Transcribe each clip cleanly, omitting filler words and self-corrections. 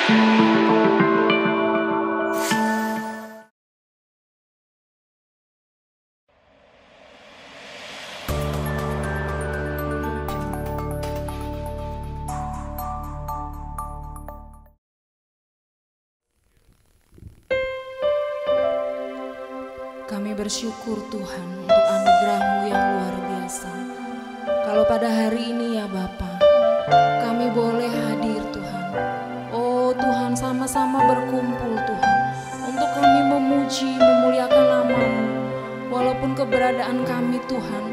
Kami bersyukur Tuhan untuk anugerah-Mu yang luar biasa. Kalau pada hari ini ya Bapa, kami boleh hadir Tuhan. Oh Tuhan, sama-sama berkumpul Tuhan, untuk kami memuji, memuliakan nama-Mu. Walaupun keberadaan kami Tuhan,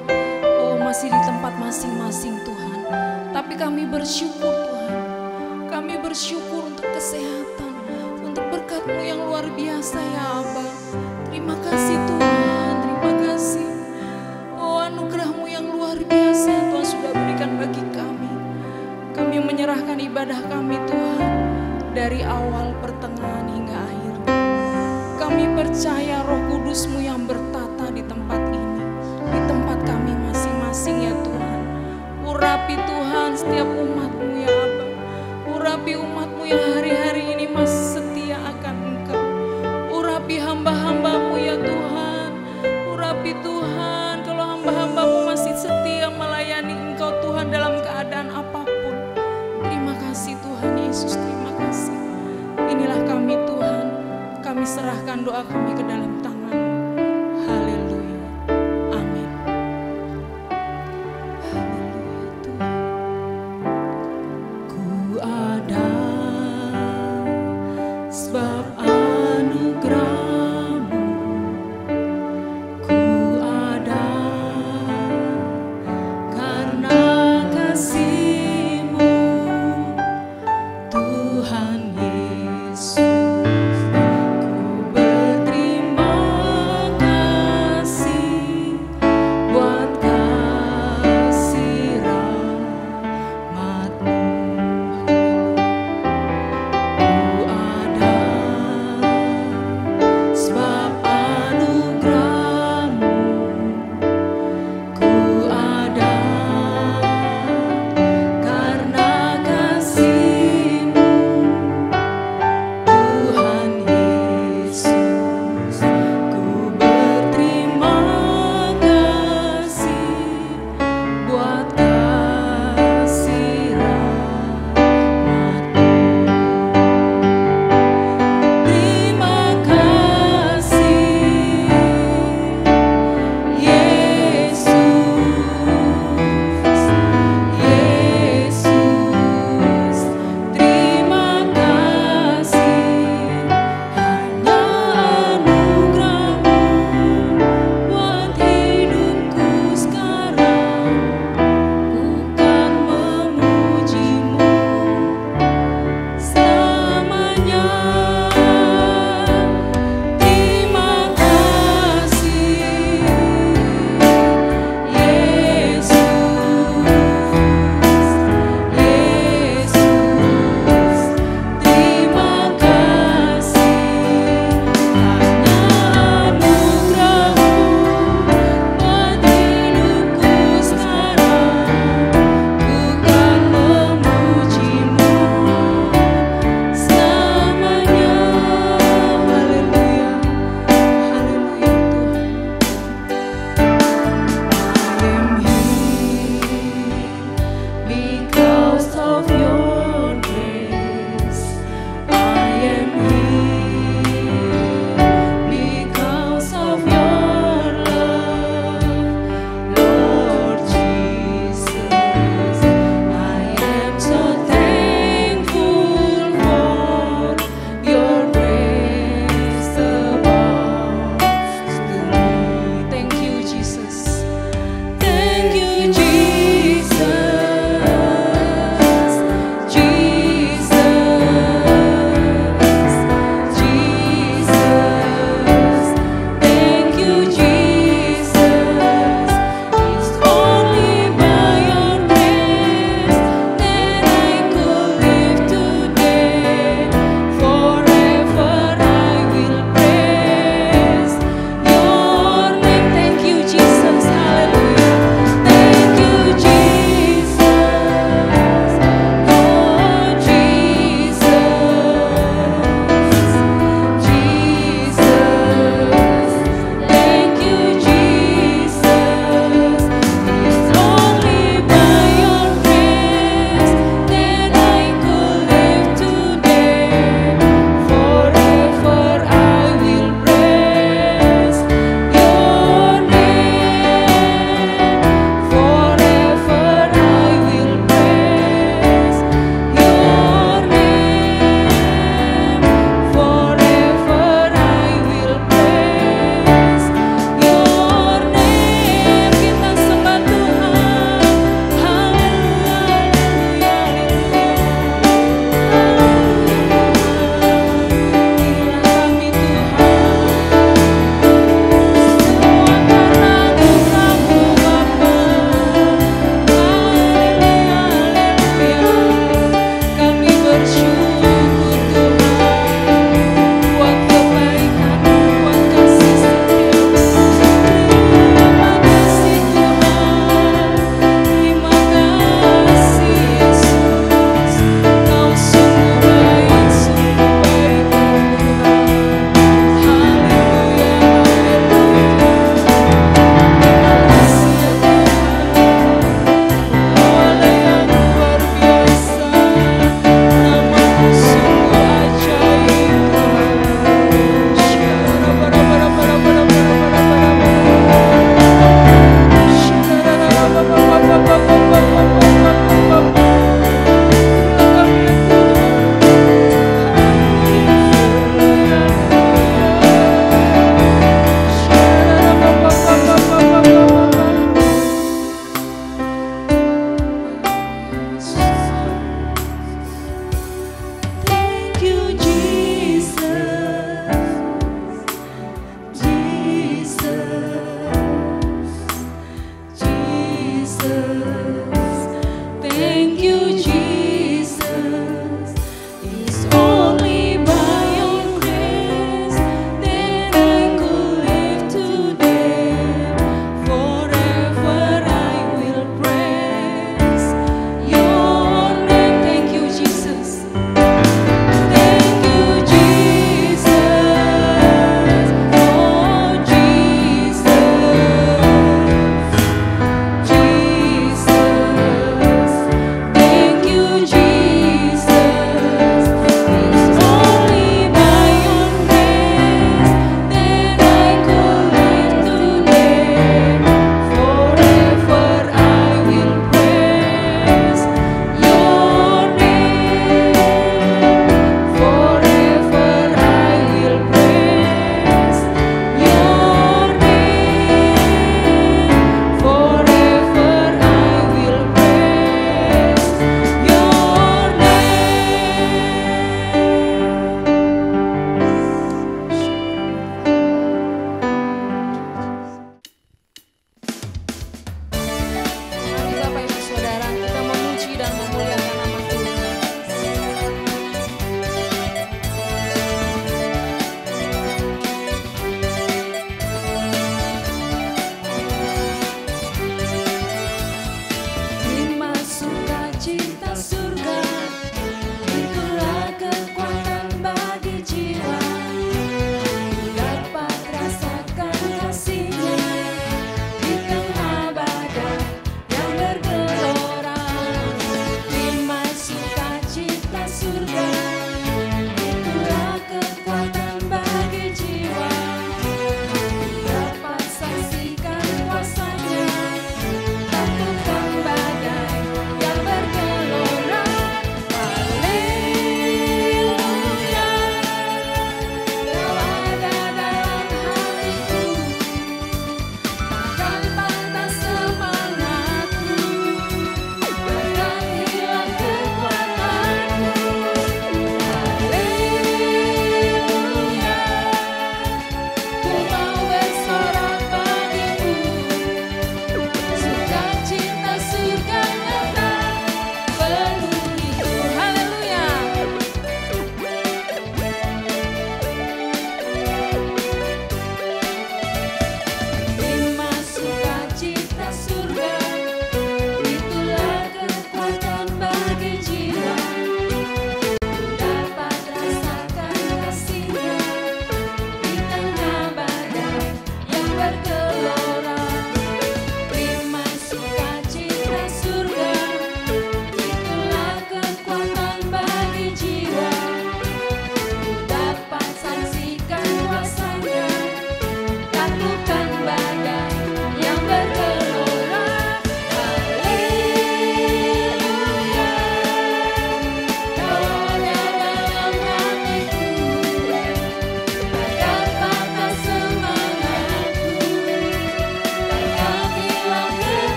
oh masih di tempat masing-masing Tuhan. Tapi kami bersyukur Tuhan, kami bersyukur untuk kesehatan, untuk berkat-Mu yang luar biasa ya Abba. Terima kasih Tuhan, terima kasih. Oh anugerah-Mu yang luar biasa yang Tuhan sudah berikan bagi kami. Kami menyerahkan ibadah kami Tuhan, dari awal, pertengahan hingga akhir. Kami percaya Roh Kudus-Mu yang bertata di tempat ini, di tempat kami masing-masing ya Tuhan. Urapi Tuhan setiap umat-Mu ya Abba. Urapi umat-Mu yang hari-hari ini masih setia akan Engkau. Urapi hamba-hamba-Mu ya Tuhan. Urapi Tuhan kalau hamba-hamba-Mu masih setia melayani Engkau Tuhan dalam keadaan apapun. Terima kasih Tuhan Yesus, terima kasih. Inilah kami Tuhan, kami serahkan doa kami ke dalam tangan-Mu. Haleluya, amin. Haleluya Tuhan. Ku ada sebab anugerah-Mu, ku ada karena kasih-Mu, Tuhan Yesus. Ku berterima kasih buat kasih rahmat-Mu. Ku ada sebab anugerah-Mu, ku ada karena kasih-Mu,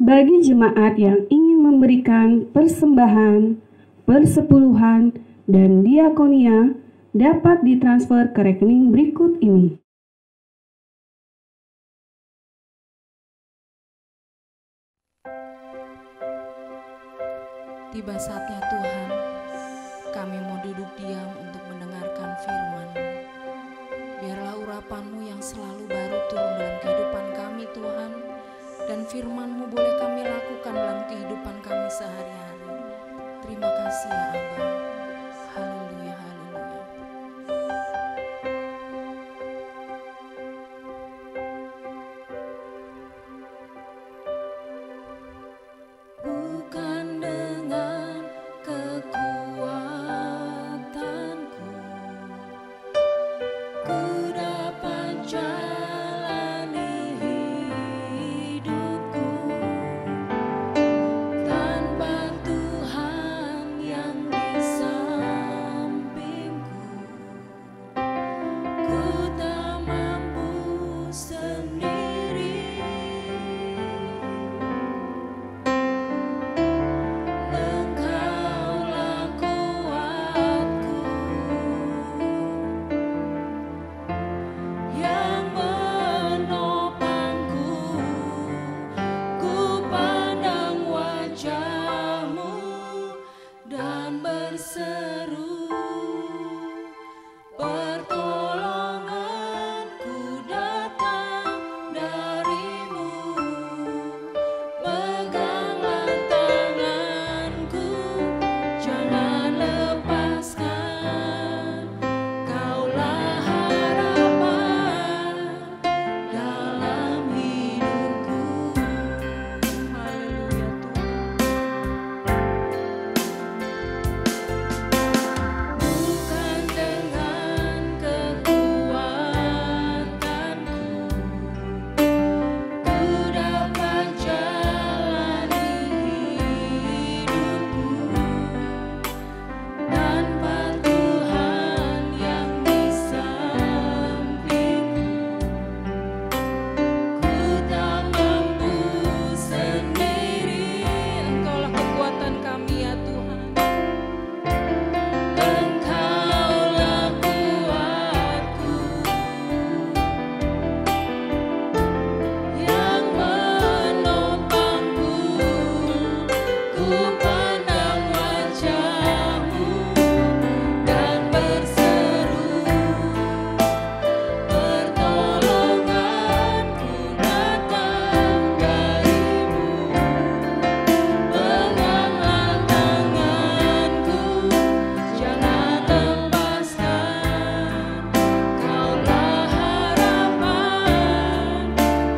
Bagi jemaat yang ingin memberikan persembahan, persepuluhan, dan diakonia dapat ditransfer ke rekening berikut ini. Tiba saatnya Tuhan, kami mau duduk diam untuk mendengarkan firman-Mu. Biarlah urapan-Mu yang selalu baru turun dalam kehidupan kami Tuhan, dan firman-Mu boleh kami lakukan dalam kehidupan kami sehari-hari. Terima kasih ya Aba. Haleluya, haleluya. Bukan dengan kekuatanku ku dapat jalani hidupku, tanpa Tuhan yang di sampingku ku tak mampu sendiri. Engkaulah kuatku yang menopangku, ku pandang wajah-Mu dan berseru, pertolonganku datang dari-Mu. Peganglah tanganku, jangan lepaskan. Kaulah harapan dalam hidupku. Haleluya Tuhan. Bukan dengan kekuatanku ku dapat jalani hidupku, tanpa Tuhan yang di sampingku ku tak mampu sendiri. Engkaulah kekuatan kami ya Tuhan. Engkaulah kuatku yang menopangku, ku pandang wajah-Mu dan berseru, pertolonganku datang dari-Mu. Peganglah tanganku, jangan lepaskan. Kaulah harapan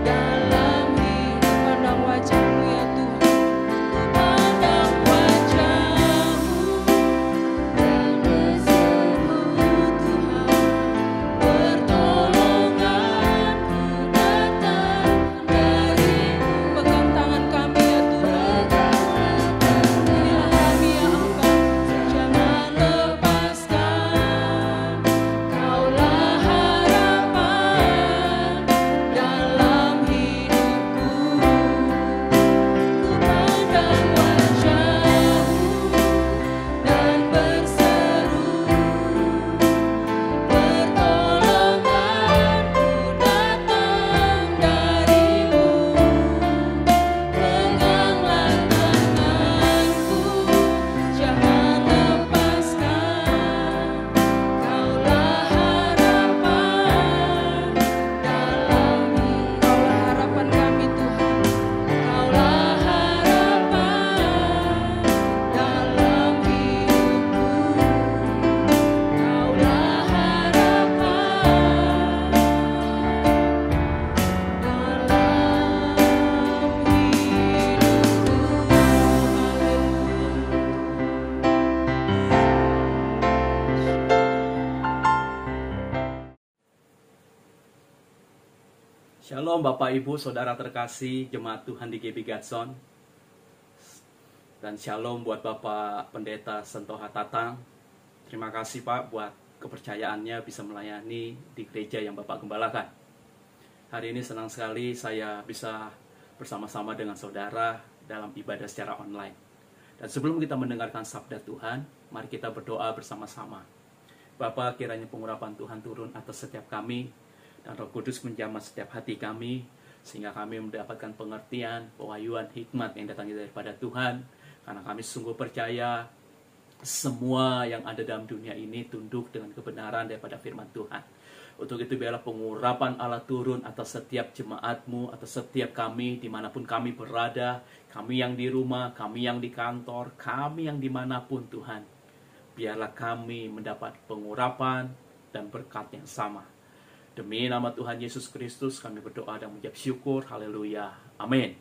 dalam hidup. Pandang wajah-Mu ya Tuhan. Ku pandang wajah-Mu dan berseru, Tuhan, pertolonganku datang dari-Mu. Pegang tangan kami ya Tuhan. Inilah kami ya Aba, jangan lepaskan. Kaulah harapan dalam hidupku. Ku pandang wajah-Mu dan berseru, pertolonganku datang dari-Mu. Peganglah tanganku, jangan lepaskan. Kaulah harapan dalam hidup. Kaulah harapan kami Tuhan. Kaulah harapan dalam hidupku. Kaulah harapan dalam hidupku. Shalom Bapak Ibu Saudara terkasih Jemaat Tuhan di GB Gatson. Dan shalom buat Bapak Pendeta Sentoha Tatang. Terima kasih Pak buat kepercayaannya bisa melayani di gereja yang Bapak gembalakan. Hari ini senang sekali saya bisa bersama-sama dengan saudara dalam ibadah secara online. Dan sebelum kita mendengarkan sabda Tuhan, mari kita berdoa bersama-sama. Bapa, kiranya pengurapan Tuhan turun atas setiap kami, dan Roh Kudus menjamah setiap hati kami, sehingga kami mendapatkan pengertian, pewahyuan, hikmat yang datang daripada Tuhan. Karena kami sungguh percaya semua yang ada dalam dunia ini tunduk dengan kebenaran daripada firman Tuhan. Untuk itu biarlah pengurapan Allah turun atas setiap jemaat-Mu, atas setiap kami, dimanapun kami berada, kami yang di rumah, kami yang di kantor, kami yang dimanapun Tuhan. Biarlah kami mendapat pengurapan dan berkat yang sama. Demi nama Tuhan Yesus Kristus kami berdoa dan mengucap syukur. Haleluya. Amin.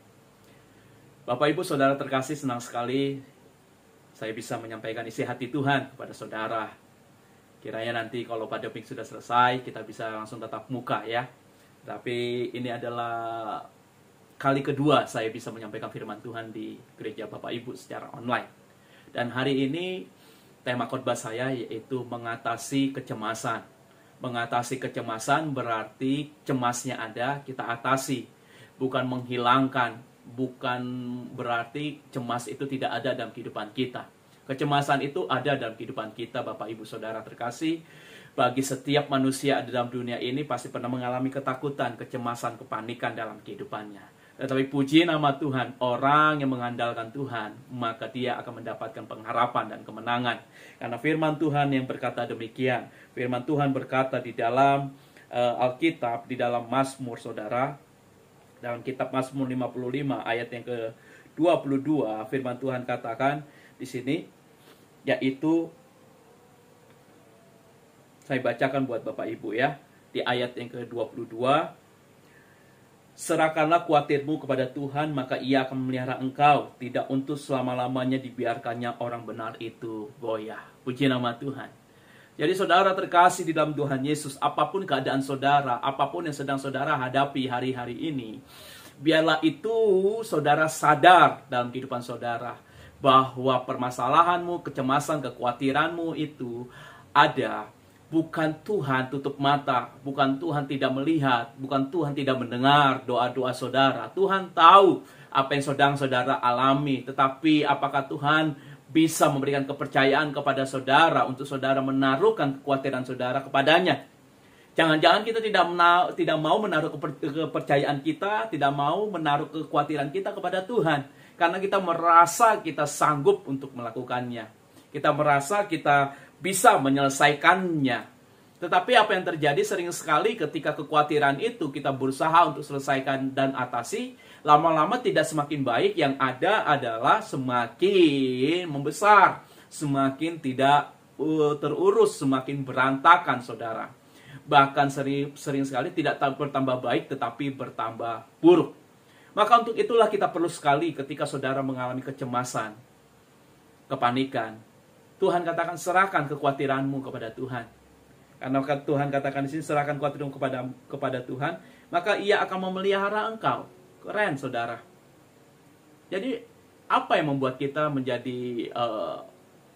Bapak Ibu Saudara terkasih, senang sekali saya bisa menyampaikan isi hati Tuhan kepada saudara. Kiranya nanti kalau pandemi sudah selesai kita bisa langsung tatap muka ya. Tapi ini adalah kali kedua saya bisa menyampaikan firman Tuhan di gereja Bapak Ibu secara online. Dan hari ini tema khotbah saya yaitu mengatasi kecemasan. Mengatasi kecemasan berarti cemasnya ada, kita atasi. Bukan menghilangkan, bukan berarti cemas itu tidak ada dalam kehidupan kita. Kecemasan itu ada dalam kehidupan kita, Bapak Ibu Saudara terkasih. Bagi setiap manusia di dalam dunia ini pasti pernah mengalami ketakutan, kecemasan, kepanikan dalam kehidupannya. Tetapi puji nama Tuhan, orang yang mengandalkan Tuhan, maka dia akan mendapatkan pengharapan dan kemenangan. Karena firman Tuhan yang berkata demikian. Firman Tuhan berkata di dalam Alkitab, di dalam Mazmur saudara, dalam kitab Mazmur 55 ayat yang ke-22, firman Tuhan katakan di sini, yaitu, saya bacakan buat Bapak Ibu ya, di ayat yang ke-22, serahkanlah khawatirmu kepada Tuhan, maka ia akan memelihara engkau. Tidak untuk selama-lamanya dibiarkannya orang benar itu goyah. Puji nama Tuhan. Jadi saudara terkasih di dalam Tuhan Yesus, apapun keadaan saudara, apapun yang sedang saudara hadapi hari-hari ini, biarlah itu saudara sadar dalam kehidupan saudara, bahwa permasalahanmu, kecemasan, kekhawatiranmu itu ada. Bukan Tuhan tutup mata, bukan Tuhan tidak melihat, bukan Tuhan tidak mendengar doa-doa saudara. Tuhan tahu apa yang sedang saudara alami, tetapi apakah Tuhan bisa memberikan kepercayaan kepada saudara untuk saudara menaruhkan kekhawatiran saudara kepadanya? Jangan-jangan kita tidak mau menaruh kepercayaan kita, tidak mau menaruh kekhawatiran kita kepada Tuhan, karena kita merasa kita sanggup untuk melakukannya. Kita merasa kita bisa menyelesaikannya. Tetapi apa yang terjadi sering sekali ketika kekhawatiran itu kita berusaha untuk selesaikan dan atasi, lama-lama tidak semakin baik, yang ada adalah semakin membesar, semakin tidak terurus, semakin berantakan saudara. Bahkan sering sekali tidak bertambah baik tetapi bertambah buruk. Maka untuk itulah kita perlu sekali ketika saudara mengalami kecemasan, kepanikan, Tuhan katakan serahkan kekhawatiranmu kepada Tuhan. Karena Tuhan katakan di sini serahkan kekhawatiranmu kepada Tuhan, maka Ia akan memelihara engkau. Keren saudara. Jadi apa yang membuat kita menjadi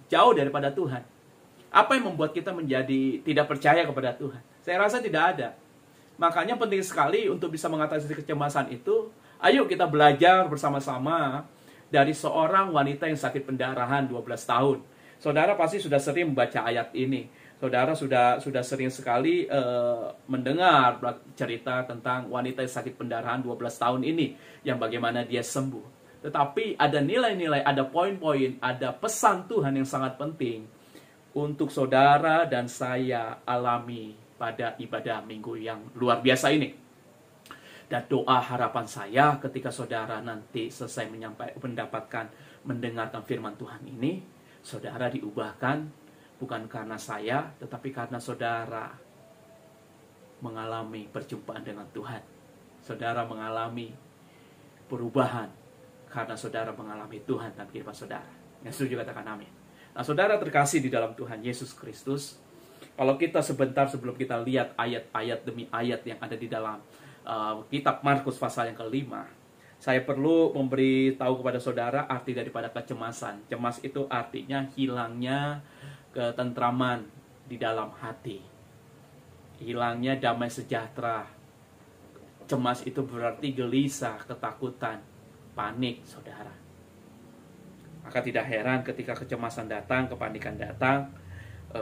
jauh daripada Tuhan? Apa yang membuat kita menjadi tidak percaya kepada Tuhan? Saya rasa tidak ada. Makanya penting sekali untuk bisa mengatasi kecemasan itu. Ayo kita belajar bersama-sama dari seorang wanita yang sakit pendarahan 12 tahun. Saudara pasti sudah sering membaca ayat ini. Saudara sudah sering sekali mendengar cerita tentang wanita yang sakit pendarahan 12 tahun ini, yang bagaimana dia sembuh. Tetapi ada nilai-nilai, ada poin-poin, ada pesan Tuhan yang sangat penting untuk saudara dan saya alami pada ibadah minggu yang luar biasa ini. Dan doa harapan saya ketika saudara nanti selesai mendengarkan firman Tuhan ini, saudara diubahkan bukan karena saya, tetapi karena saudara mengalami perjumpaan dengan Tuhan. Saudara mengalami perubahan karena saudara mengalami Tuhan dalam kehidupan saudara. Yang setuju katakan amin. Nah saudara terkasih di dalam Tuhan Yesus Kristus, kalau kita sebentar sebelum kita lihat ayat-ayat demi ayat yang ada di dalam kitab Markus pasal yang ke-5, saya perlu memberitahu kepada saudara arti daripada kecemasan. Cemas itu artinya hilangnya ketentraman di dalam hati. Hilangnya damai sejahtera. Cemas itu berarti gelisah, ketakutan, panik, saudara. Maka tidak heran ketika kecemasan datang, kepanikan datang,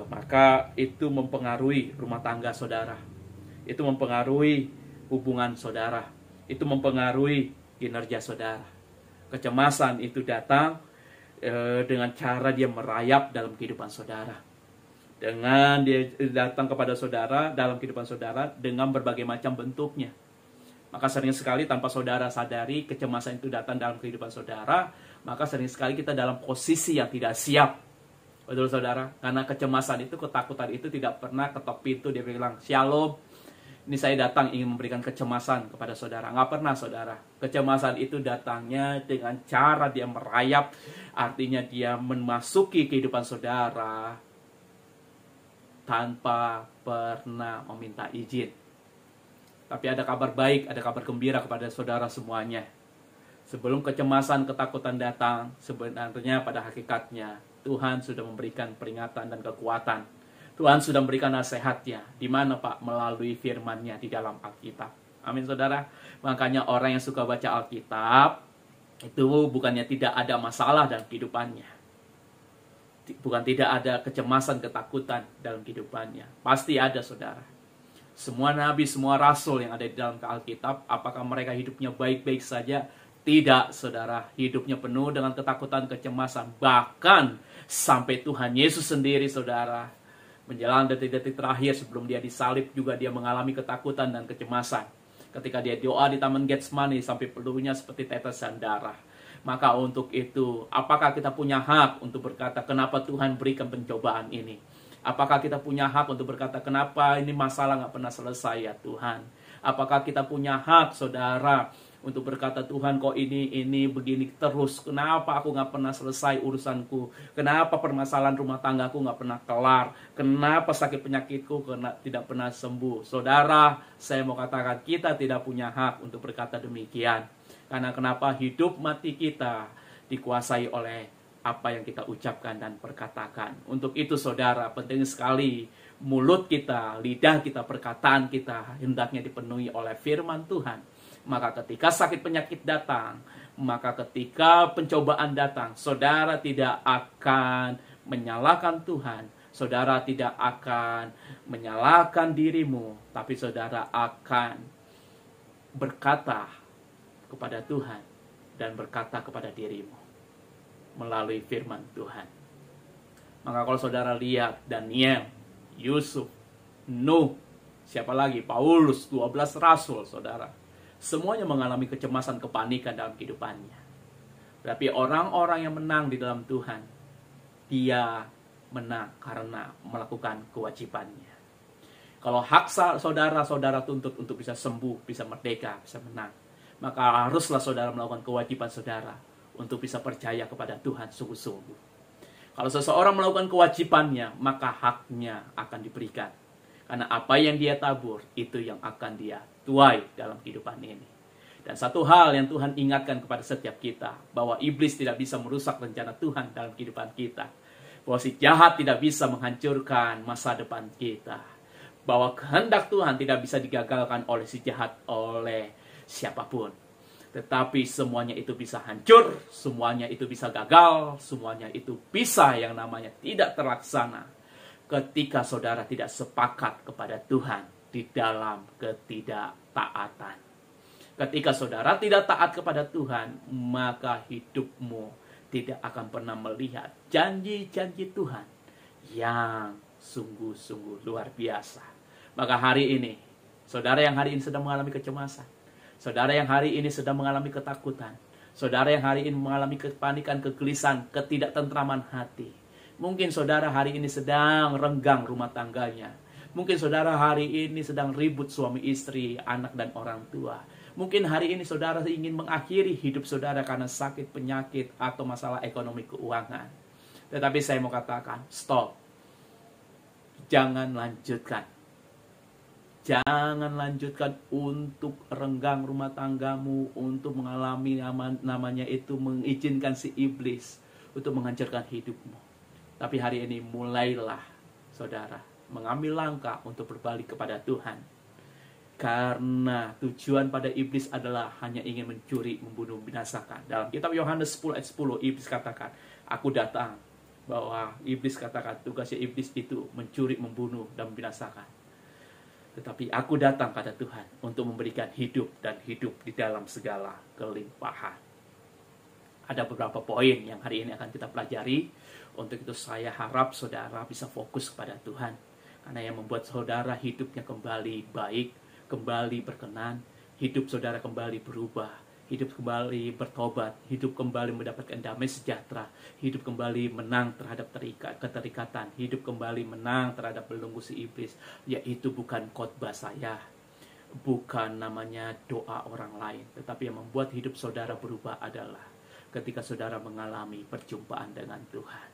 maka itu mempengaruhi rumah tangga saudara. Itu mempengaruhi hubungan saudara. Itu mempengaruhi kinerja saudara. Kecemasan itu datang dengan cara dia merayap dalam kehidupan saudara. Dengan dia datang kepada saudara dalam kehidupan saudara dengan berbagai macam bentuknya. Maka sering sekali tanpa saudara sadari kecemasan itu datang dalam kehidupan saudara, maka sering sekali kita dalam posisi yang tidak siap. Betul saudara? Karena kecemasan itu, ketakutan itu tidak pernah ketok pintu, dia bilang, "Shalom, ini saya datang ingin memberikan kecemasan kepada saudara." Nggak pernah saudara. Kecemasan itu datangnya dengan cara dia merayap, artinya dia memasuki kehidupan saudara tanpa pernah meminta izin. Tapi ada kabar baik, ada kabar gembira kepada saudara semuanya. Sebelum kecemasan, ketakutan datang, sebenarnya pada hakikatnya Tuhan sudah memberikan peringatan dan kekuatan. Tuhan sudah memberikan nasihatnya. Di mana Pak? Melalui firman-Nya di dalam Alkitab. Amin saudara. Makanya orang yang suka baca Alkitab, itu bukannya tidak ada masalah dalam kehidupannya. Bukan tidak ada kecemasan, ketakutan dalam kehidupannya. Pasti ada saudara. Semua nabi, semua rasul yang ada di dalam Alkitab, apakah mereka hidupnya baik-baik saja? Tidak, saudara. Hidupnya penuh dengan ketakutan, kecemasan. Bahkan sampai Tuhan Yesus sendiri, saudara, menjelang detik-detik terakhir sebelum dia disalib juga dia mengalami ketakutan dan kecemasan. Ketika dia doa di Taman Getsemani sampai peluhnya seperti tetesan darah. Maka untuk itu, apakah kita punya hak untuk berkata, kenapa Tuhan berikan pencobaan ini? Apakah kita punya hak untuk berkata, kenapa ini masalah nggak pernah selesai ya Tuhan? Apakah kita punya hak, saudara, untuk berkata, Tuhan kok ini begini terus? Kenapa aku nggak pernah selesai urusanku? Kenapa permasalahan rumah tanggaku nggak pernah kelar? Kenapa sakit penyakitku tidak pernah sembuh? Saudara, saya mau katakan kita tidak punya hak untuk berkata demikian. Karena kenapa hidup mati kita dikuasai oleh apa yang kita ucapkan dan perkatakan. Untuk itu saudara, penting sekali mulut kita, lidah kita, perkataan kita hendaknya dipenuhi oleh firman Tuhan. Maka ketika sakit penyakit datang, maka ketika pencobaan datang, saudara tidak akan menyalahkan Tuhan. Saudara tidak akan menyalahkan dirimu, tapi saudara akan berkata kepada Tuhan dan berkata kepada dirimu melalui firman Tuhan. Maka kalau saudara lihat Daniel, Yusuf, Nuh, siapa lagi? Paulus, 12 rasul, saudara. Semuanya mengalami kecemasan, kepanikan dalam kehidupannya. Tapi orang-orang yang menang di dalam Tuhan, dia menang karena melakukan kewajibannya. Kalau hak saudara-saudara tuntut untuk bisa sembuh, bisa merdeka, bisa menang, maka haruslah saudara melakukan kewajiban saudara untuk bisa percaya kepada Tuhan sungguh-sungguh. Kalau seseorang melakukan kewajibannya, maka haknya akan diberikan. Karena apa yang dia tabur, itu yang akan dia tuai dalam kehidupan ini. Dan satu hal yang Tuhan ingatkan kepada setiap kita, bahwa iblis tidak bisa merusak rencana Tuhan dalam kehidupan kita. Bahwa si jahat tidak bisa menghancurkan masa depan kita. Bahwa kehendak Tuhan tidak bisa digagalkan oleh si jahat, oleh siapapun. Tetapi semuanya itu bisa hancur, semuanya itu bisa gagal, semuanya itu bisa yang namanya tidak terlaksana ketika saudara tidak sepakat kepada Tuhan di dalam ketidaktaatan. Ketika saudara tidak taat kepada Tuhan, maka hidupmu tidak akan pernah melihat janji-janji Tuhan yang sungguh-sungguh luar biasa. Maka hari ini, saudara yang hari ini sedang mengalami kecemasan, saudara yang hari ini sedang mengalami ketakutan, saudara yang hari ini mengalami kepanikan, kegelisahan, ketidaktentraman hati. Mungkin saudara hari ini sedang renggang rumah tangganya. Mungkin saudara hari ini sedang ribut suami istri, anak dan orang tua. Mungkin hari ini saudara ingin mengakhiri hidup saudara karena sakit, penyakit, atau masalah ekonomi keuangan. Tetapi saya mau katakan, stop. Jangan lanjutkan. Jangan lanjutkan untuk renggang rumah tanggamu, untuk mengalami namanya itu mengizinkan si iblis untuk menghancurkan hidupmu. Tapi hari ini mulailah saudara mengambil langkah untuk berbalik kepada Tuhan. Karena tujuan pada iblis adalah hanya ingin mencuri, membunuh, membinasakan. Dalam kitab Yohanes 10 ayat 10, iblis katakan, aku datang. Bahwa iblis katakan tugasnya iblis itu mencuri, membunuh, dan membinasakan. Tetapi aku datang kata Tuhan untuk memberikan hidup dan hidup di dalam segala kelimpahan. Ada beberapa poin yang hari ini akan kita pelajari. Untuk itu saya harap saudara bisa fokus kepada Tuhan. Karena yang membuat saudara hidupnya kembali baik, kembali berkenan, hidup saudara kembali berubah, hidup kembali bertobat, hidup kembali mendapatkan damai sejahtera, hidup kembali menang terhadap keterikatan, hidup kembali menang terhadap belenggu si iblis, yaitu bukan khotbah saya, bukan namanya doa orang lain, tetapi yang membuat hidup saudara berubah adalah ketika saudara mengalami perjumpaan dengan Tuhan.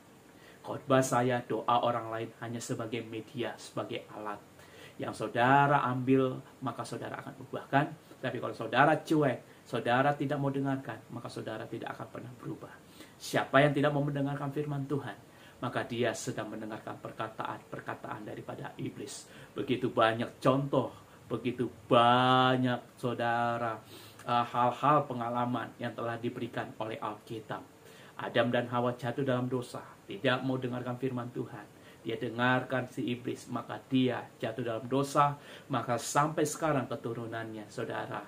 Khotbah saya, doa orang lain hanya sebagai media, sebagai alat. Yang saudara ambil, maka saudara akan ubahkan. Tapi kalau saudara cuek, saudara tidak mau dengarkan, maka saudara tidak akan pernah berubah. Siapa yang tidak mau mendengarkan firman Tuhan, maka dia sedang mendengarkan perkataan daripada iblis. Begitu banyak contoh, begitu banyak saudara hal-hal pengalaman yang telah diberikan oleh Alkitab. Adam dan Hawa jatuh dalam dosa, tidak mau dengarkan firman Tuhan. Dia dengarkan si iblis, maka dia jatuh dalam dosa. Maka sampai sekarang keturunannya, saudara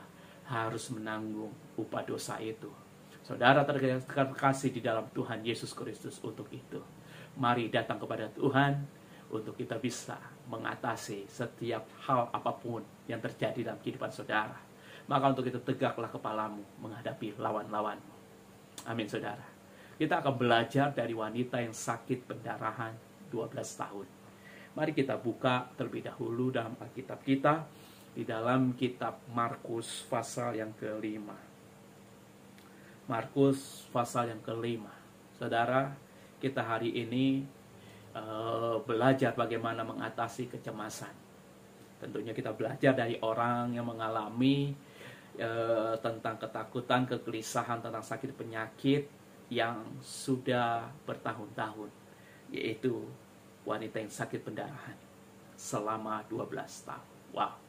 harus menanggung upah dosa itu. Saudara terkasih di dalam Tuhan Yesus Kristus untuk itu. Mari datang kepada Tuhan untuk kita bisa mengatasi setiap hal apapun yang terjadi dalam kehidupan saudara. Maka untuk itu tegaklah kepalamu menghadapi lawan-lawanmu. Amin saudara. Kita akan belajar dari wanita yang sakit pendarahan 12 tahun. Mari kita buka terlebih dahulu dalam Alkitab kita. Di dalam kitab Markus pasal yang ke-5. Markus pasal yang ke-5. Saudara, kita hari ini belajar bagaimana mengatasi kecemasan. Tentunya kita belajar dari orang yang mengalami tentang ketakutan, kegelisahan, tentang sakit penyakit yang sudah bertahun-tahun, yaitu wanita yang sakit pendarahan selama 12 tahun. Wow.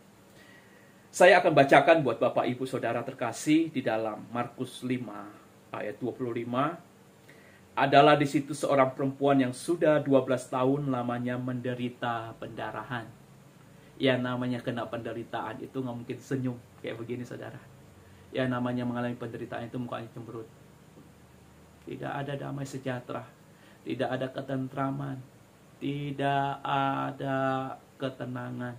Saya akan bacakan buat Bapak Ibu Saudara terkasih di dalam Markus 5 ayat 25. Adalah di situ seorang perempuan yang sudah 12 tahun lamanya menderita pendarahan. Yang namanya kena penderitaan itu nggak mungkin senyum kayak begini saudara. Yang namanya mengalami penderitaan itu mukanya cemberut. Tidak ada damai sejahtera, tidak ada ketentraman, tidak ada ketenangan.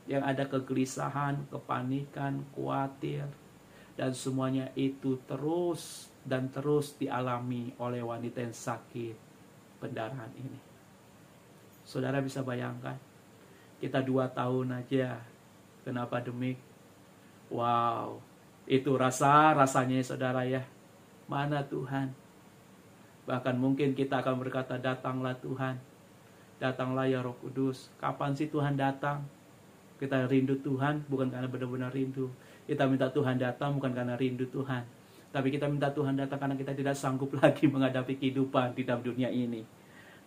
Yang ada kegelisahan, kepanikan, khawatir, dan semuanya itu terus dan terus dialami oleh wanita yang sakit pendarahan ini. Saudara bisa bayangkan, kita 2 tahun aja kena pandemik. Wow, itu rasanya saudara ya. Mana Tuhan? Bahkan mungkin kita akan berkata, datanglah Tuhan. Datanglah ya Roh Kudus. Kapan sih Tuhan datang? Kita rindu Tuhan bukan karena benar-benar rindu. Kita minta Tuhan datang bukan karena rindu Tuhan. Tapi kita minta Tuhan datang karena kita tidak sanggup lagi menghadapi kehidupan di dalam dunia ini.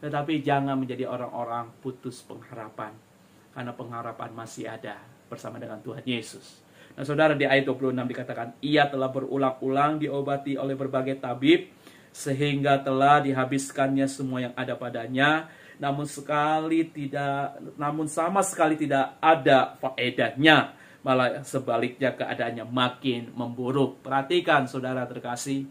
Tetapi jangan menjadi orang-orang putus pengharapan. Karena pengharapan masih ada bersama dengan Tuhan Yesus. Nah saudara, di ayat 26 dikatakan, ia telah berulang-ulang diobati oleh berbagai tabib, sehingga telah dihabiskannya semua yang ada padanya, namun sama sekali tidak ada faedahnya, malah sebaliknya keadaannya makin memburuk. Perhatikan saudara terkasih,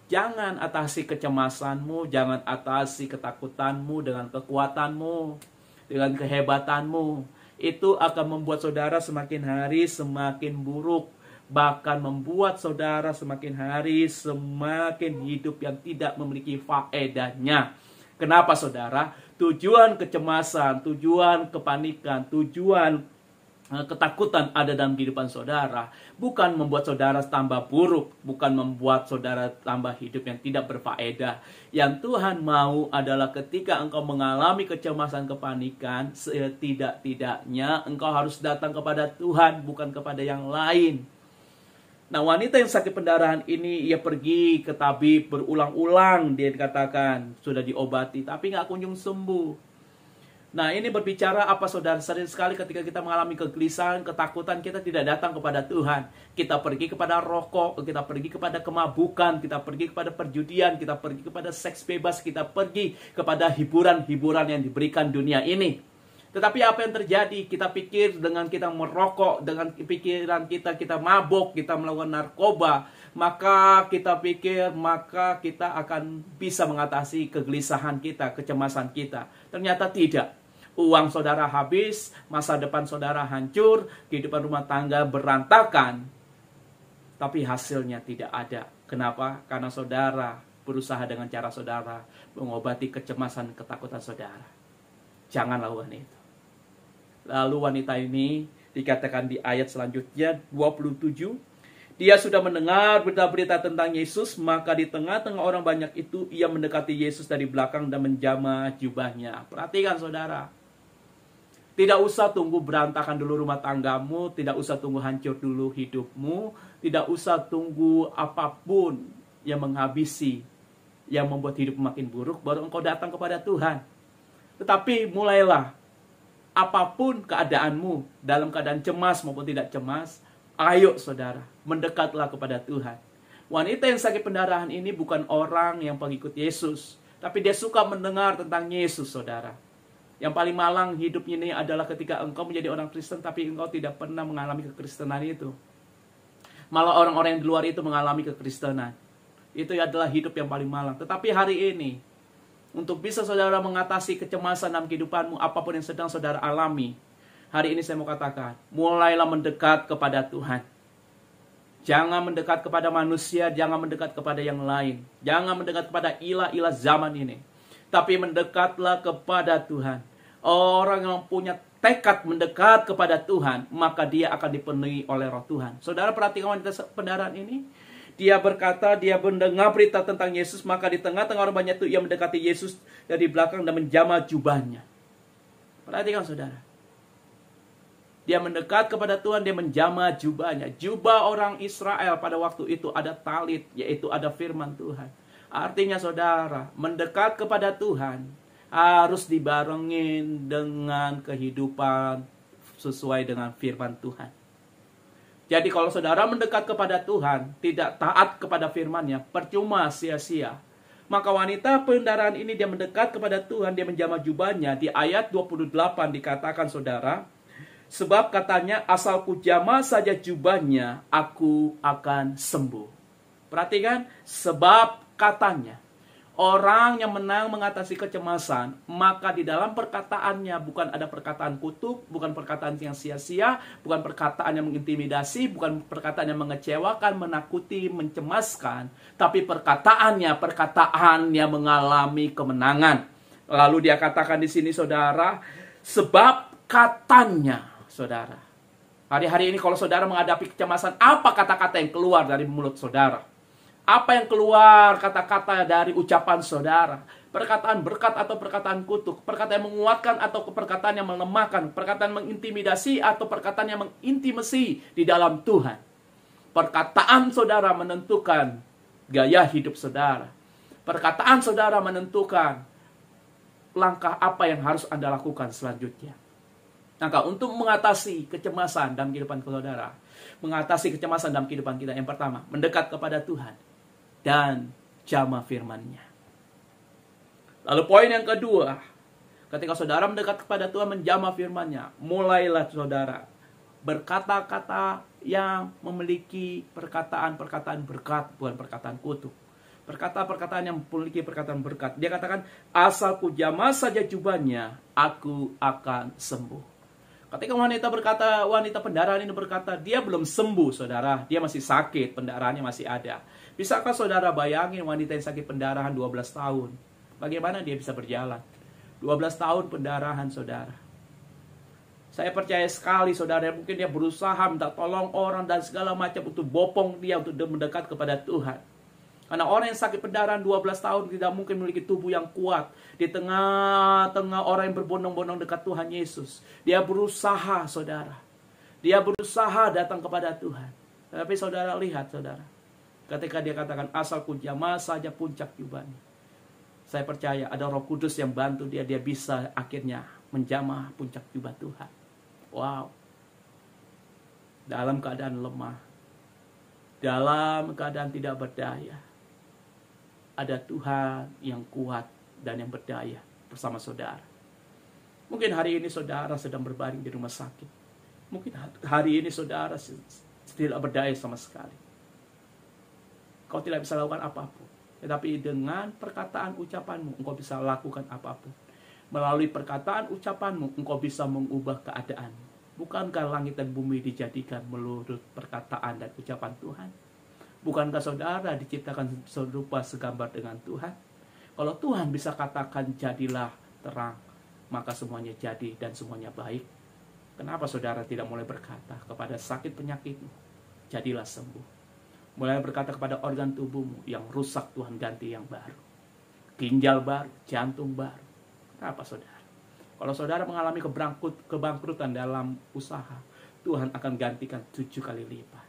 jangan atasi kecemasanmu, jangan atasi ketakutanmu dengan kekuatanmu, dengan kehebatanmu. Itu akan membuat saudara semakin hari semakin buruk. Bahkan membuat saudara semakin hari semakin hidup yang tidak memiliki faedahnya. Kenapa saudara? Tujuan kecemasan, tujuan kepanikan, tujuan ketakutan ada dalam kehidupan saudara bukan membuat saudara tambah buruk, bukan membuat saudara tambah hidup yang tidak berfaedah. Yang Tuhan mau adalah ketika engkau mengalami kecemasan, kepanikan, setidak-tidaknya engkau harus datang kepada Tuhan, bukan kepada yang lain. Nah, wanita yang sakit pendarahan ini, ia pergi ke tabib berulang-ulang, dia dikatakan sudah diobati, tapi nggak kunjung sembuh. Nah, ini berbicara apa saudara? Sering sekali ketika kita mengalami kegelisahan, ketakutan, kita tidak datang kepada Tuhan. Kita pergi kepada rokok, kita pergi kepada kemabukan, kita pergi kepada perjudian, kita pergi kepada seks bebas, kita pergi kepada hiburan-hiburan yang diberikan dunia ini. Tetapi apa yang terjadi? Kita pikir dengan kita merokok, dengan pikiran kita mabuk, kita melakukan narkoba, maka kita pikir, maka kita akan bisa mengatasi kegelisahan kita, kecemasan kita. Ternyata tidak. Uang saudara habis, masa depan saudara hancur, kehidupan rumah tangga berantakan. Tapi hasilnya tidak ada. Kenapa? Karena saudara berusaha dengan cara saudara mengobati kecemasan, ketakutan saudara. Jangan lakukan itu. Lalu wanita ini dikatakan di ayat selanjutnya 27, dia sudah mendengar berita-berita tentang Yesus, maka di tengah-tengah orang banyak itu ia mendekati Yesus dari belakang dan menjamah jubahnya. Perhatikan saudara. Tidak usah tunggu berantakan dulu rumah tanggamu, tidak usah tunggu hancur dulu hidupmu, tidak usah tunggu apapun yang menghabisi, yang membuat hidup makin buruk, baru engkau datang kepada Tuhan. Tetapi mulailah, apapun keadaanmu, dalam keadaan cemas maupun tidak cemas, ayo saudara, mendekatlah kepada Tuhan. Wanita yang sakit pendarahan ini bukan orang yang pengikut Yesus, tapi dia suka mendengar tentang Yesus, saudara. Yang paling malang hidup ini adalah ketika engkau menjadi orang Kristen, tapi engkau tidak pernah mengalami kekristenan itu. Malah orang-orang yang di luar itu mengalami kekristenan. Itu adalah hidup yang paling malang. Tetapi hari ini, untuk bisa saudara mengatasi kecemasan dalam kehidupanmu, apapun yang sedang saudara alami, hari ini saya mau katakan, mulailah mendekat kepada Tuhan. Jangan mendekat kepada manusia, jangan mendekat kepada yang lain. Jangan mendekat kepada ilah-ilah zaman ini. Tapi mendekatlah kepada Tuhan. Orang yang punya tekad mendekat kepada Tuhan, maka dia akan dipenuhi oleh Roh Tuhan. Saudara perhatikan wanita pendarahan ini. Dia berkata, dia mendengar berita tentang Yesus, maka di tengah-tengah orang banyak itu ia mendekati Yesus dari belakang dan menjamah jubahnya. Perhatikan saudara. Dia mendekat kepada Tuhan, dia menjamah jubahnya. Jubah orang Israel pada waktu itu ada talit, yaitu ada firman Tuhan. Artinya saudara, mendekat kepada Tuhan harus dibarengin dengan kehidupan sesuai dengan firman Tuhan. Jadi kalau saudara mendekat kepada Tuhan, tidak taat kepada firman-Nya, percuma, sia-sia. Maka wanita pendarahan ini dia mendekat kepada Tuhan, dia menjamah jubahnya. Di ayat 28 dikatakan saudara, sebab katanya asal ku jamah saja jubahnya, aku akan sembuh. Perhatikan, sebab katanya. Orang yang menang mengatasi kecemasan, maka di dalam perkataannya bukan ada perkataan kutuk, bukan perkataan yang sia-sia, bukan perkataan yang mengintimidasi, bukan perkataan yang mengecewakan, menakuti, mencemaskan, tapi perkataan yang mengalami kemenangan. Lalu dia katakan di sini saudara, sebab katanya, saudara. Hari-hari ini kalau saudara menghadapi kecemasan, apa kata-kata yang keluar dari mulut saudara? Apa yang keluar kata-kata dari ucapan saudara? Perkataan berkat atau perkataan kutuk? Perkataan yang menguatkan atau perkataan yang melemahkan? Perkataan mengintimidasi atau perkataan yang mengintimasi di dalam Tuhan? Perkataan saudara menentukan gaya hidup saudara. Perkataan saudara menentukan langkah apa yang harus Anda lakukan selanjutnya. Maka untuk mengatasi kecemasan dalam kehidupan saudara, mengatasi kecemasan dalam kehidupan kita, yang pertama, mendekat kepada Tuhan dan jamah firman-Nya. Lalu poin yang kedua, ketika saudara mendekat kepada Tuhan, menjamah firman-Nya, mulailah saudara berkata-kata yang memiliki perkataan-perkataan berkat, bukan perkataan kutuk. Perkataan-perkataan yang memiliki perkataan berkat. Dia katakan, asal ku jamah saja jubahnya, aku akan sembuh. Ketika wanita pendarahan ini berkata, dia belum sembuh, saudara. Dia masih sakit, pendarahannya masih ada. Bisakah saudara bayangin wanita yang sakit pendarahan 12 tahun? Bagaimana dia bisa berjalan? 12 tahun pendarahan, saudara. Saya percaya sekali, saudara, mungkin dia berusaha minta tolong orang dan segala macam untuk bopong dia untuk mendekat kepada Tuhan. Karena orang yang sakit pendarahan 12 tahun tidak mungkin memiliki tubuh yang kuat. Di tengah-tengah orang yang berbondong-bondong dekat Tuhan Yesus. Dia berusaha, saudara. Dia berusaha datang kepada Tuhan. Tapi saudara lihat, saudara. Ketika dia katakan, asal ku jamah saja puncak jubahnya. Saya percaya ada Roh Kudus yang bantu dia. Dia bisa akhirnya menjamah puncak jubah Tuhan. Wow. Dalam keadaan lemah, dalam keadaan tidak berdaya, ada Tuhan yang kuat dan yang berdaya bersama saudara. Mungkin hari ini saudara sedang berbaring di rumah sakit. Mungkin hari ini saudara tidak berdaya sama sekali. Kau tidak bisa lakukan apapun. Tetapi dengan perkataan ucapanmu, engkau bisa lakukan apapun. Melalui perkataan ucapanmu, engkau bisa mengubah keadaan. Bukankah langit dan bumi dijadikan menurut perkataan dan ucapan Tuhan? Bukankah saudara diciptakan serupa segambar dengan Tuhan? Kalau Tuhan bisa katakan jadilah terang, maka semuanya jadi dan semuanya baik. Kenapa saudara tidak mulai berkata kepada sakit penyakitmu, jadilah sembuh. Mulai berkata kepada organ tubuhmu yang rusak, Tuhan ganti yang baru. Ginjal baru, jantung baru. Kenapa saudara? Kalau saudara mengalami kebangkrutan dalam usaha, Tuhan akan gantikan 7 kali lipat.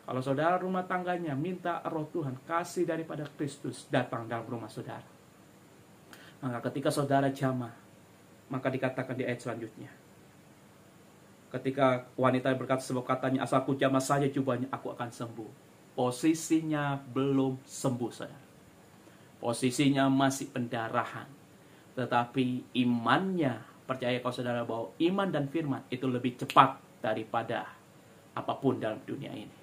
Kalau saudara rumah tangganya minta roh Tuhan, kasih daripada Kristus datang dalam rumah saudara. Maka ketika saudara jamah, maka dikatakan di ayat selanjutnya. Ketika wanita berkata sebab katanya, asalku jamah saja jubahnya, aku akan sembuh. Posisinya belum sembuh saudara. Posisinya masih pendarahan. Tetapi imannya, percaya kalau saudara bahwa iman dan firman itu lebih cepat daripada apapun dalam dunia ini.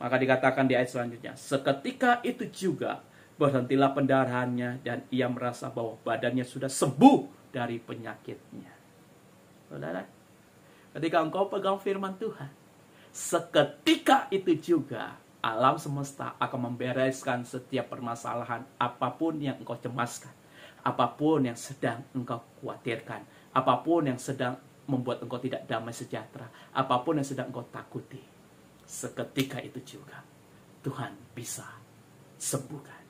Maka dikatakan di ayat selanjutnya, seketika itu juga berhentilah pendarahannya dan ia merasa bahwa badannya sudah sembuh dari penyakitnya. Saudara, ketika engkau pegang firman Tuhan, seketika itu juga alam semesta akan membereskan setiap permasalahan apapun yang engkau cemaskan, apapun yang sedang engkau khawatirkan, apapun yang sedang membuat engkau tidak damai sejahtera, apapun yang sedang engkau takuti. Seketika itu juga Tuhan bisa sembuhkan.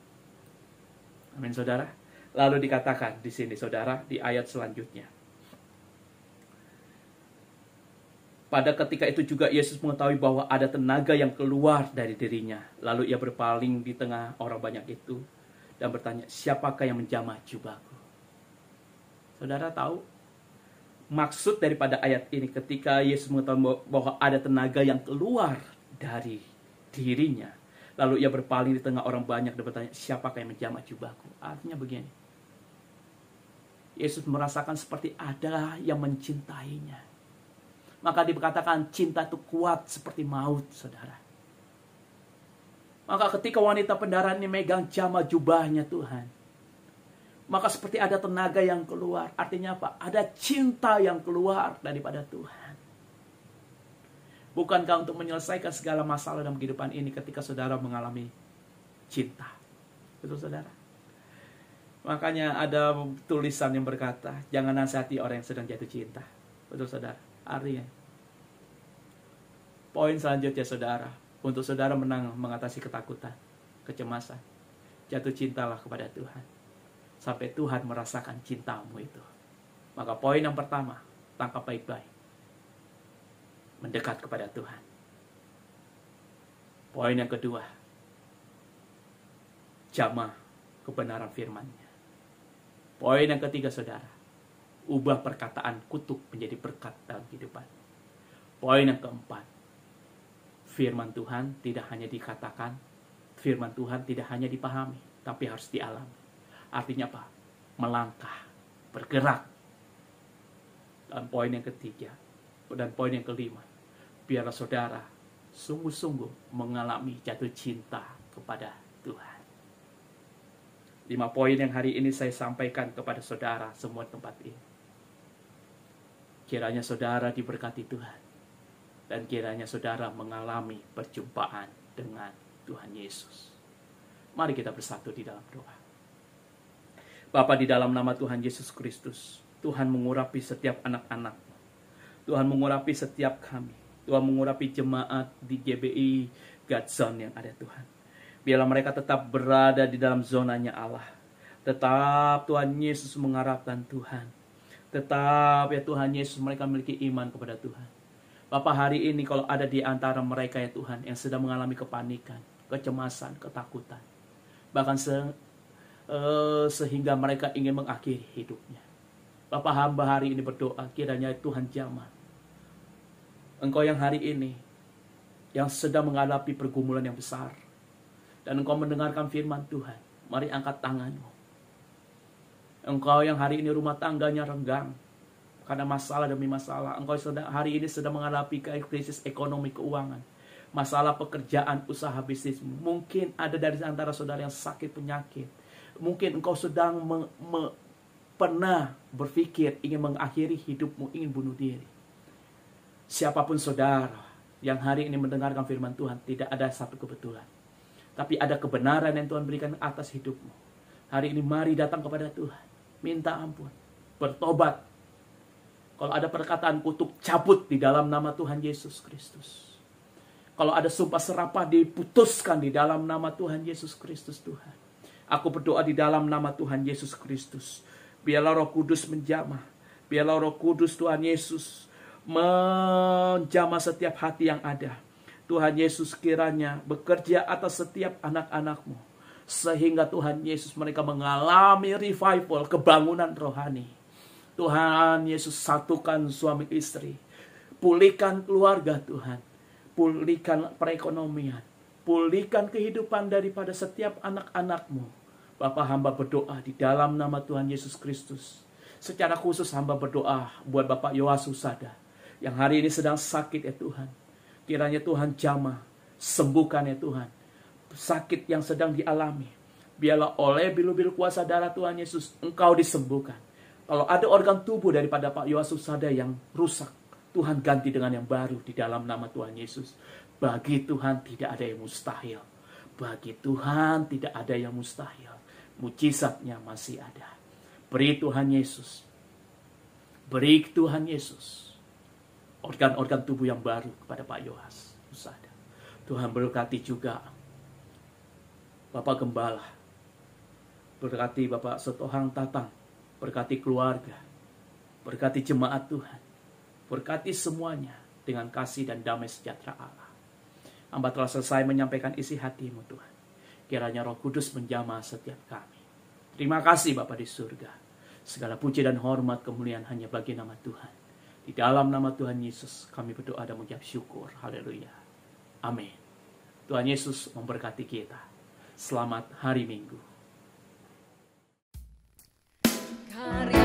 Amin saudara. Lalu dikatakan di sini saudara di ayat selanjutnya. Pada ketika itu juga Yesus mengetahui bahwa ada tenaga yang keluar dari dirinya. Lalu ia berpaling di tengah orang banyak itu dan bertanya, siapakah yang menjamah jubahku? Saudara tahu maksud daripada ayat ini ketika Yesus mengetahui bahwa ada tenaga yang keluar dari dirinya. Lalu ia berpaling di tengah orang banyak dan bertanya, siapakah yang menjamah jubahku? Artinya begini. Yesus merasakan seperti ada yang mencintainya. Maka dikatakan cinta itu kuat seperti maut, saudara. Maka ketika wanita pendarahan ini megang jamah jubahnya Tuhan, maka seperti ada tenaga yang keluar. Artinya apa? Ada cinta yang keluar daripada Tuhan. Bukankah untuk menyelesaikan segala masalah dalam kehidupan ini ketika saudara mengalami cinta? Betul saudara? Makanya ada tulisan yang berkata, jangan nasihati orang yang sedang jatuh cinta. Betul saudara? Artinya, poin selanjutnya saudara, untuk saudara mengatasi ketakutan, kecemasan, jatuh cintalah kepada Tuhan. Sampai Tuhan merasakan cintamu itu. Maka poin yang pertama, tangkap baik-baik. Mendekat kepada Tuhan. Poin yang kedua, jamah kebenaran firman-Nya. Poin yang ketiga saudara, ubah perkataan kutuk menjadi berkat dalam kehidupan. Poin yang keempat, firman Tuhan tidak hanya dikatakan, firman Tuhan tidak hanya dipahami, tapi harus dialami. Artinya apa? Melangkah, bergerak. Dan poin yang ketiga, dan poin yang kelima, biarlah saudara sungguh-sungguh mengalami jatuh cinta kepada Tuhan. 5 poin yang hari ini saya sampaikan kepada saudara semua tempat ini. Kiranya saudara diberkati Tuhan. Dan kiranya saudara mengalami perjumpaan dengan Tuhan Yesus. Mari kita bersatu di dalam doa. Bapa, di dalam nama Tuhan Yesus Kristus, Tuhan mengurapi setiap anak-anak. Tuhan mengurapi setiap kami. Tuhan mengurapi jemaat di GBI Godzone yang ada Tuhan. Biarlah mereka tetap berada di dalam zonanya Allah. Tetap Tuhan Yesus mengharapkan Tuhan. Tetap ya Tuhan Yesus mereka memiliki iman kepada Tuhan. Bapa, hari ini kalau ada di antara mereka ya Tuhan yang sedang mengalami kepanikan, kecemasan, ketakutan. Bahkan sehingga mereka ingin mengakhiri hidupnya. Bapak hamba hari ini berdoa, kiranya Tuhan jamah. Engkau yang hari ini, yang sedang menghadapi pergumulan yang besar, dan engkau mendengarkan firman Tuhan, mari angkat tanganmu. Engkau yang hari ini rumah tangganya renggang, karena masalah demi masalah. Engkau hari ini sedang menghadapi krisis ekonomi keuangan, masalah pekerjaan, usaha bisnis. Mungkin ada dari antara saudara yang sakit penyakit. Mungkin engkau sedang pernah berpikir ingin mengakhiri hidupmu, ingin bunuh diri. Siapapun saudara yang hari ini mendengarkan firman Tuhan, tidak ada satu kebetulan, tapi ada kebenaran yang Tuhan berikan atas hidupmu. Hari ini mari datang kepada Tuhan, minta ampun, bertobat. Kalau ada perkataan kutuk, cabut di dalam nama Tuhan Yesus Kristus. Kalau ada sumpah serapah, diputuskan di dalam nama Tuhan Yesus Kristus. Tuhan, aku berdoa di dalam nama Tuhan Yesus Kristus. Biarlah Roh Kudus menjamah. Biarlah Roh Kudus Tuhan Yesus menjamah setiap hati yang ada. Tuhan Yesus kiranya bekerja atas setiap anak-anak-Mu, sehingga Tuhan Yesus mereka mengalami revival, kebangunan rohani. Tuhan Yesus satukan suami istri, pulihkan keluarga Tuhan, pulihkan perekonomian, pulihkan kehidupan daripada setiap anak-anak-Mu. Bapak hamba berdoa di dalam nama Tuhan Yesus Kristus. Secara khusus hamba berdoa buat Bapak Yoas Husada yang hari ini sedang sakit ya Tuhan. Kiranya Tuhan jamah, sembuhkan ya Tuhan sakit yang sedang dialami. Biarlah oleh bilu-bilu kuasa darah Tuhan Yesus Engkau disembuhkan. Kalau ada organ tubuh daripada Pak Yoas Husada yang rusak, Tuhan ganti dengan yang baru di dalam nama Tuhan Yesus. Bagi Tuhan tidak ada yang mustahil. Bagi Tuhan tidak ada yang mustahil. Mujizatnya masih ada. Beri Tuhan Yesus. Beri Tuhan Yesus organ-organ tubuh yang baru kepada Pak Yoas Husada. Tuhan berkati juga Bapak Gembala. Berkati Bapak Setohang Tatang. Berkati keluarga. Berkati jemaat Tuhan. Berkati semuanya dengan kasih dan damai sejahtera Allah. Hamba telah selesai menyampaikan isi hatimu Tuhan. Kiranya Roh Kudus menjamah setiap kami. Terima kasih Bapa di surga. Segala puji dan hormat kemuliaan hanya bagi nama Tuhan. Di dalam nama Tuhan Yesus kami berdoa dan mengucap syukur. Haleluya. Amin. Tuhan Yesus memberkati kita. Selamat hari Minggu. Karya